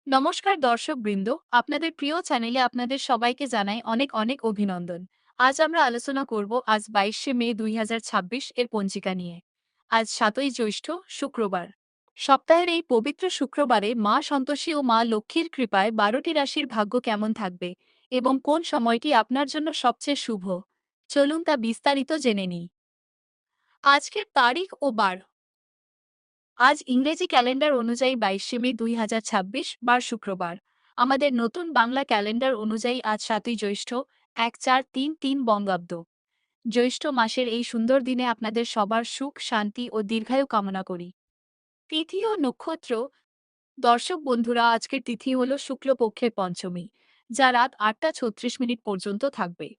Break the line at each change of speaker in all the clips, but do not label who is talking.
নমস্কার দর্শকবৃন্দ, আপনাদের প্রিয় চ্যানেলে আপনাদের সবাইকে জানাই অনেক অনেক অভিনন্দন। আজ আমরা আলোচনা করব আজ 22শে মে 2026 এর পঞ্জিকা নিয়ে। আজ 7ই জ্যৈষ্ঠ, শুক্রবার। সপ্তাহের এই পবিত্র শুক্রবারে মা সন্তোষী ও মা লক্ষ্মীর কৃপায় 12টি রাশির ভাগ্য কেমন থাকবে এবং কোন সময়টি আপনার জন্য সবচেয়ে শুভ, চলুন তা বিস্তারিত জেনে নিই। আজকের তারিখ ও বার। আজ ইংরেজি ক্যালেন্ডার অনুযায়ী 22শে মে 2026 বার শুক্রবার। আমাদের নতুন বাংলা ক্যালেন্ডার অনুযায়ী আজ 7ই জ্যৈষ্ঠ, 1433 বঙ্গাব্দ। জ্যৈষ্ঠ মাসের এই সুন্দর দিনে আপনাদের সবার সুখ, শান্তি ও দীর্ঘায়ু কামনা করি। তিথি ও নক্ষত্র। দর্শক বন্ধুরা, আজকের তিথি হল শুক্লপক্ষের পঞ্চমী, যা রাত 8টা 36 মিনিট পর্যন্ত থাকবে।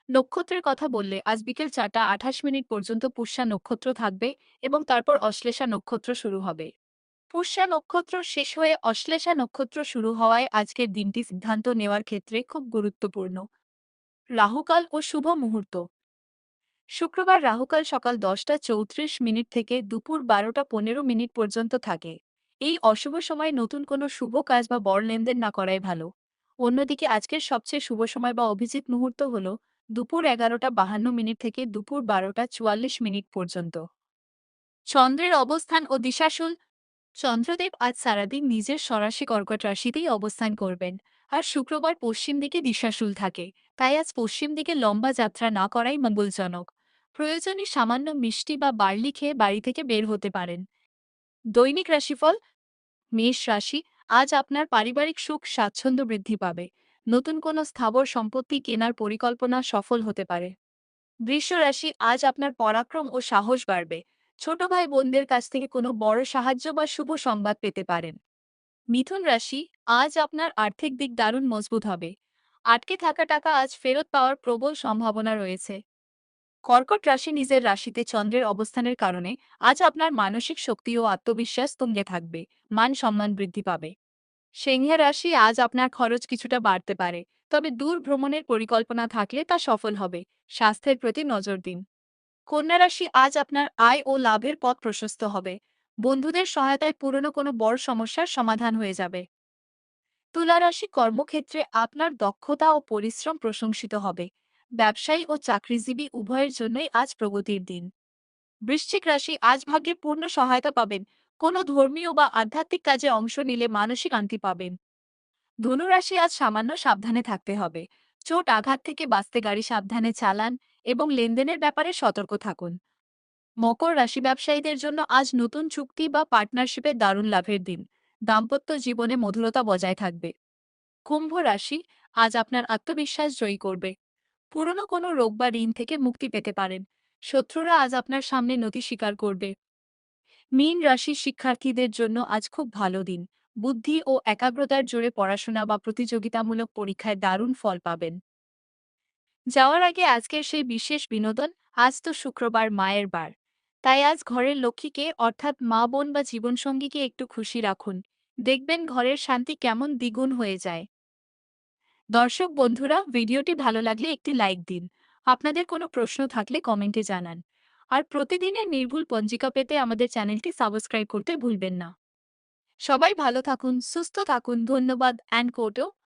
নক্ষত্রের কথা বললে আজ বিকেল 4টা 28 মিনিট পর্যন্ত পুষ্যা নক্ষত্র থাকবে এবং তারপর অশ্লেষা নক্ষত্র শুরু হবে। পুষ্যা নক্ষত্র শেষ হয়ে অশ্লেষা নক্ষত্র শুরু হওয়ায় আজকের দিনটি সিদ্ধান্ত নেওয়ার ক্ষেত্রে খুব গুরুত্বপূর্ণ। রাহুকাল ও শুভ মুহূর্ত। শুক্রবার রাহুকাল সকাল 10টা 34 মিনিট থেকে দুপুর 12টা 15 মিনিট পর্যন্ত থাকে। এই অশুভ সময় নতুন কোনো শুভ কাজ বা বড় লেনদেন না করাই ভালো। অন্যদিকে আজকের সবচেয়ে শুভ সময় বা অভিজিৎ মুহূর্ত হল দুপুর 11টা 52 মিনিট থেকে দুপুর 12টা 44 মিনিট পর্যন্ত। চন্দ্রের অবস্থান ও দিশাশুল। চন্দ্রদেব আজ সারাদিন নিজের স্বরাশি কর্কট রাশিতেই অবস্থান করবেন, আর শুক্রবার পশ্চিম দিকে দিশাশুল থাকে। তাই আজ পশ্চিম দিকে লম্বা যাত্রা না করাই মঙ্গলজনক। প্রয়োজনে সামান্য মিষ্টি বা বার্লি খেয়ে বাড়ি থেকে বের হতে পারেন। দৈনিক রাশিফল। মেষ রাশি, আজ আপনার পারিবারিক সুখ স্বাচ্ছন্দ্য বৃদ্ধি পাবে। নতুন কোনো স্থাবর সম্পত্তি কেনার পরিকল্পনা সফল হতে পারে। বৃষ রাশি, আজ আপনার পরাক্রম ও সাহস বাড়বে। ছোট ভাই বোনদের কাছ থেকে কোনো বড় সাহায্য বা শুভ সংবাদ পেতে পারেন। মিথুন রাশি, আজ আপনার আর্থিক দিক দারুণ মজবুত হবে। আটকে থাকা টাকা আজ ফেরত পাওয়ার প্রবল সম্ভাবনা রয়েছে। কর্কট রাশি, নিজের রাশিতে চন্দ্রের অবস্থানের কারণে আজ আপনার মানসিক শক্তি ও আত্মবিশ্বাস তুঙ্গে থাকবে। মান সম্মান বৃদ্ধি পাবে। সিংহ রাশি, আজ আপনার খরচ কিছুটা বাড়তে পারে, তবে দূর ভ্রমণের পরিকল্পনা থাকলে তা সফল হবে। স্বাস্থ্যের প্রতি নজর দিন। কন্যা রাশি, আজ আপনার আয় ও লাভের পথ প্রশস্ত হবে। বন্ধুদের সহায়তায় পুরনো কোনো বড় সমস্যার সমাধান হয়ে যাবে। তুলা রাশি, কর্মক্ষেত্রে আপনার দক্ষতা ও পরিশ্রম প্রশংসিত হবে। ব্যবসায়ী ও চাকরিজীবী উভয়ের জন্যই আজ প্রগতির দিন। বৃশ্চিক রাশি, আজ ভাগ্যে পূর্ণ সহায়তা পাবেন। কোনো ধর্মীয় বা আধ্যাত্মিক কাজে অংশ নিলে মানসিক শান্তি পাবেন। ধনু রাশি, আজ সামান্য সাবধানে থাকতে হবে। চোট আঘাত থেকে বাঁচতে গাড়ি সাবধানে চালান এবং লেনদেনের ব্যাপারে সতর্ক থাকুন। মকর রাশি, ব্যবসায়ীদের জন্য আজ নতুন চুক্তি বা পার্টনারশিপের দারুণ লাভের দিন। দাম্পত্য জীবনে মধুরতা বজায় থাকবে। কুম্ভ রাশি, আজ আপনার আত্মবিশ্বাস জয়ী করবে। পুরনো কোনো রোগ বা ঋণ থেকে মুক্তি পেতে পারেন। শত্রুরা আজ আপনার সামনে নতি স্বীকার করবে। মীন রাশির শিক্ষার্থীদের জন্য আজ খুব ভালো দিন। বুদ্ধি ও একাগ্রতার জোরে পড়াশোনা বা প্রতিযোগিতামূলক পরীক্ষায় দারুণ ফল পাবেন। যাওয়ার আগে আজকের সেই বিশেষ বিনোদন। আজ তো শুক্রবার, মায়ের বার। তাই আজ ঘরের লক্ষ্মীকে অর্থাৎ মা বোন বা জীবনসঙ্গীকে একটু খুশি রাখুন। দেখবেন ঘরের শান্তি কেমন দ্বিগুণ হয়ে যায়। দর্শক বন্ধুরা, ভিডিওটি ভালো লাগলে একটি লাইক দিন। আপনাদের কোনো প্রশ্ন থাকলে কমেন্টে জানান। আর প্রতিদিনের নির্ভুল পঞ্জিকা পেতে আমাদের চ্যানেলটি সাবস্ক্রাইব করতে ভুলবেন না। সবাই ভালো থাকুন, সুস্থ থাকুন। ধন্যবাদ অ্যান্ড কোটো।